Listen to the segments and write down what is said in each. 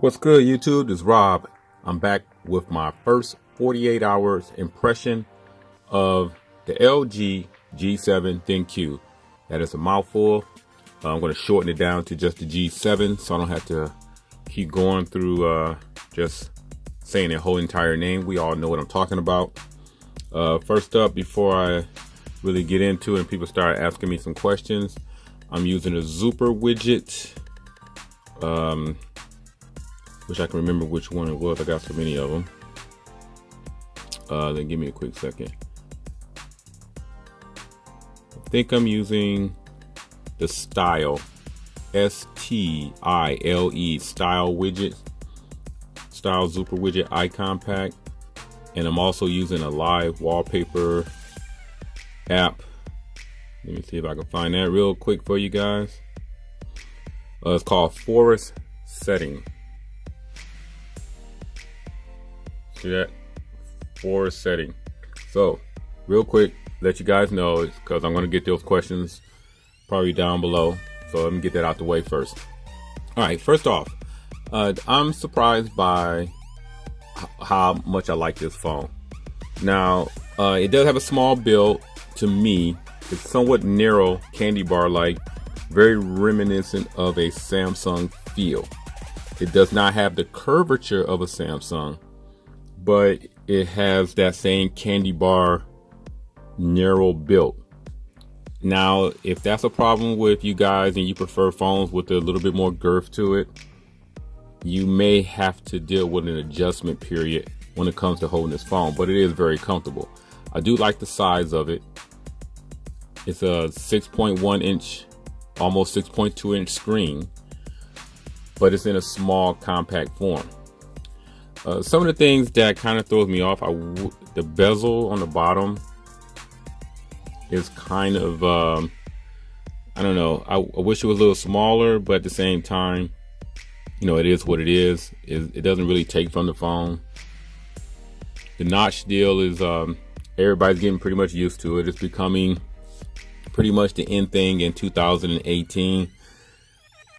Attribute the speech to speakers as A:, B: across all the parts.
A: What's good, YouTube? This is Rob. I'm back with my first 48 hours impression of the LG G7 ThinQ. That is a mouthful. I'm going to shorten it down to just the G7 so I don't have to keep going through just saying the whole entire name. We all know what I'm talking about. First up, before I really get into it and people start asking me some questions, I'm using a Super widget. Wish I can remember which one it was. I got so many of them. Then give me a quick second. I think I'm using the Style, S-T-I-L-E, Style widget, Style Super widget icon pack. And I'm also using a live wallpaper app. Let me see if I can find that real quick for you guys. It's called Forest Setting. See that? Forest Setting. So real quick, let you guys know, because I'm going to get those questions probably down below. So let me get that out the way first. All right, first off, I'm surprised by how much I like this phone. Now, it does have a small build. To me, it's somewhat narrow, candy bar like, very reminiscent of a Samsung feel. It does not have the curvature of a Samsung, but it has that same candy bar narrow build. Now, if that's a problem with you guys and you prefer phones with a little bit more girth to it, you may have to deal with an adjustment period when it comes to holding this phone, but it is very comfortable. I do like the size of it. It's a 6.1 inch, almost 6.2 inch screen, but it's in a small compact form. Some of the things that kind of throws me off, the bezel on the bottom is kind of, I don't know, I wish it was a little smaller, but at the same time, you know, it is what it is. It doesn't really take from the phone. The notch deal is, everybody's getting pretty much used to it. It's becoming pretty much the in thing in 2018,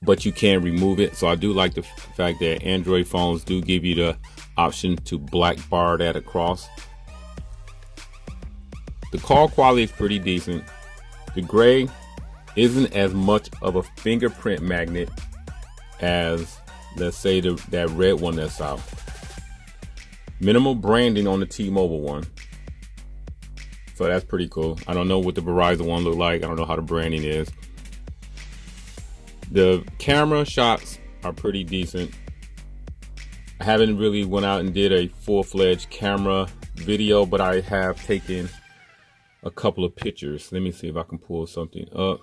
A: but you can remove it. So I do like the fact that Android phones do give you the option to black bar that across. The call quality is pretty decent. The gray isn't as much of a fingerprint magnet as, let's say, that red one that's out. Minimal branding on the T-Mobile one, so that's pretty cool. I don't know what the Verizon one look like. I don't know how the branding is. The camera shots are pretty decent. I haven't really went out and did a full-fledged camera video, but I have taken a couple of pictures. Let me see if I can pull something up.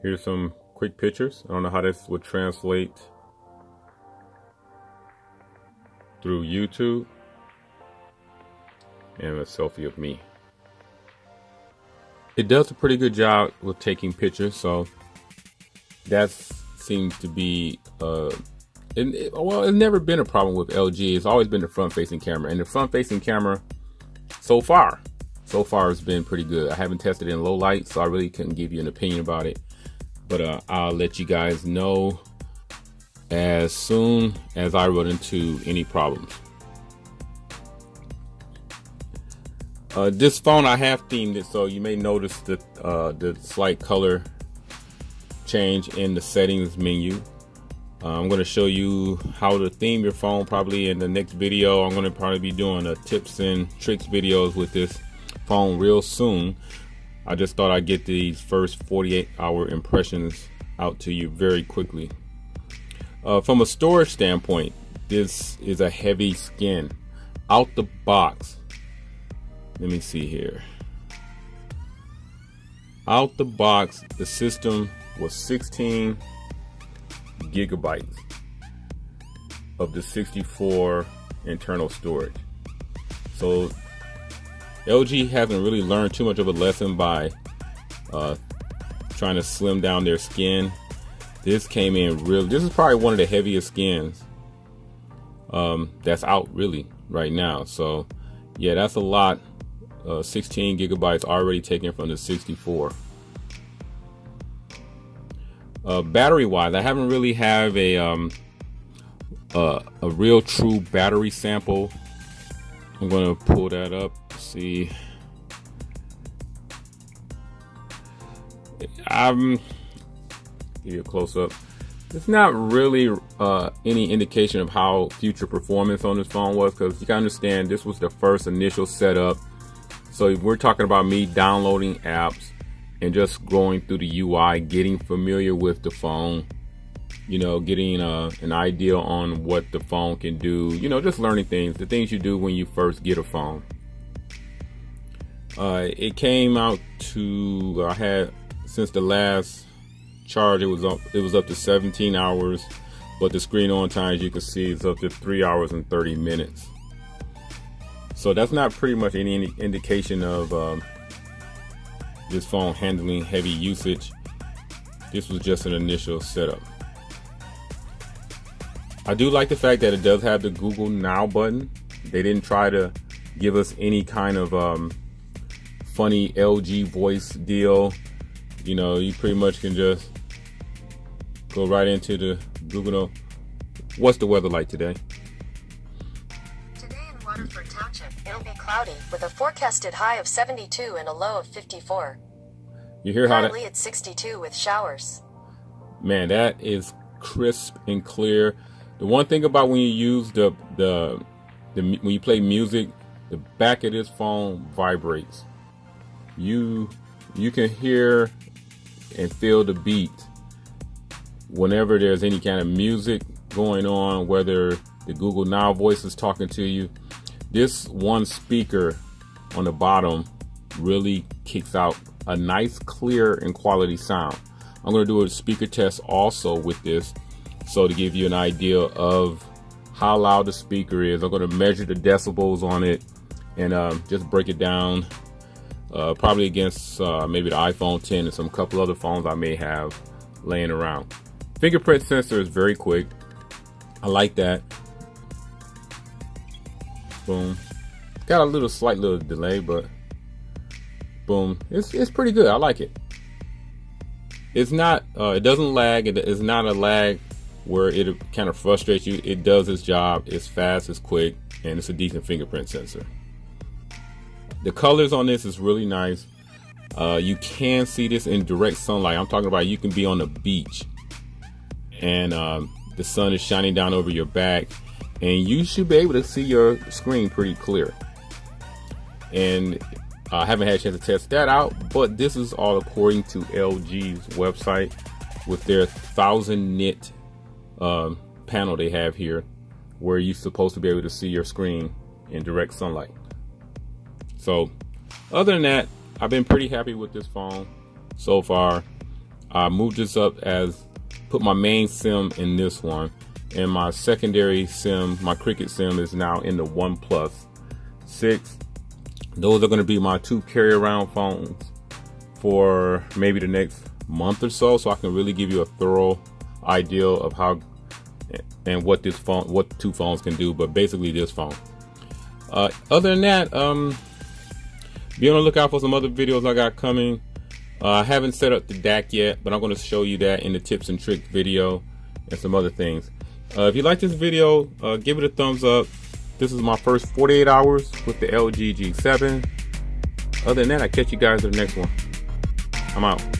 A: Here's some quick pictures. I don't know how this would translate through YouTube. And a selfie of me. It does a pretty good job with taking pictures, so that seems to be well, it's never been a problem with LG. It's always been the front-facing camera, and the front-facing camera so far has been pretty good. I haven't tested it in low light, so I really couldn't give you an opinion about it, but I'll let you guys know as soon as I run into any problems. This phone, I have themed it, so you may notice the slight color change in the settings menu. I'm going to show you how to theme your phone probably in the next video. I'm going to probably be doing a tips and tricks videos with this phone real soon. I just thought I'd get these first 48-hour impressions out to you very quickly. From a storage standpoint, this is a heavy skin. Out the box, let me see here. Out the box, the system was 16 gigabytes of the 64 internal storage. So LG hasn't really learned too much of a lesson by trying to slim down their skin. This came in real. This is probably one of the heaviest skins that's out really right now. So yeah, that's a lot. 16 gigabytes already taken from the 64. Battery wise, I haven't really have a real true battery sample. I'm gonna pull that up, see. Give you a close up. It's not really any indication of how future performance on this phone was, because you can understand this was the first initial setup. So we're talking about me downloading apps and just going through the UI, getting familiar with the phone, you know, getting an idea on what the phone can do, you know, just learning things, the things you do when you first get a phone. It came out to, I had, since the last charge, it was up to 17 hours, but the screen on time, as you can see, is up to 3 hours and 30 minutes. So that's not pretty much any indication of this phone handling heavy usage. This was just an initial setup. I do like the fact that it does have the Google Now button. They didn't try to give us any kind of funny LG voice deal. You know, you pretty much can just go right into the Google. What's the weather like today?
B: Today in Waterford Township, it'll be cloudy with a forecasted high of 72 and a low of 54.
A: You hear how
B: Currently it's 62 with showers.
A: Man, that is crisp and clear. The one thing about when you use when you play music, the back of this phone vibrates. You can hear and feel the beat whenever there's any kind of music going on, whether the Google Now voice is talking to you. This one speaker on the bottom really kicks out a nice, clear and quality sound. I'm going to do a speaker test also with this, so to give you an idea of how loud the speaker is. I'm going to measure the decibels on it and just break it down, probably against maybe the iPhone 10 and some couple other phones I may have laying around. Fingerprint sensor is very quick. I like that. Boom. Got a slight little delay, but boom. It's pretty good. I like it. It's not, it doesn't lag. It's not a lag where it kind of frustrates you. It does its job. It's fast, it's quick, and it's a decent fingerprint sensor. The colors on this is really nice. You can see this in direct sunlight. I'm talking about you can be on the beach and the sun is shining down over your back, and you should be able to see your screen pretty clear. And I haven't had a chance to test that out, but this is all according to LG's website with their 1000 nit panel they have here, where you're supposed to be able to see your screen in direct sunlight. So other than that, I've been pretty happy with this phone so far. I moved this up as put my main SIM in this one, and my secondary SIM, my Cricket SIM, is now in the OnePlus 6. Those are going to be my two carry around phones for maybe the next month or so I can really give you a thorough idea of how and what this phone, what two phones can do, but basically this phone. Other than that, be on the lookout for some other videos I got coming. I haven't set up the DAC yet, but I'm going to show you that in the tips and tricks video and some other things. If you like this video, give it a thumbs up. This is my first 48 hours with the LGG7. Other than that, I catch you guys in the next one. I'm out.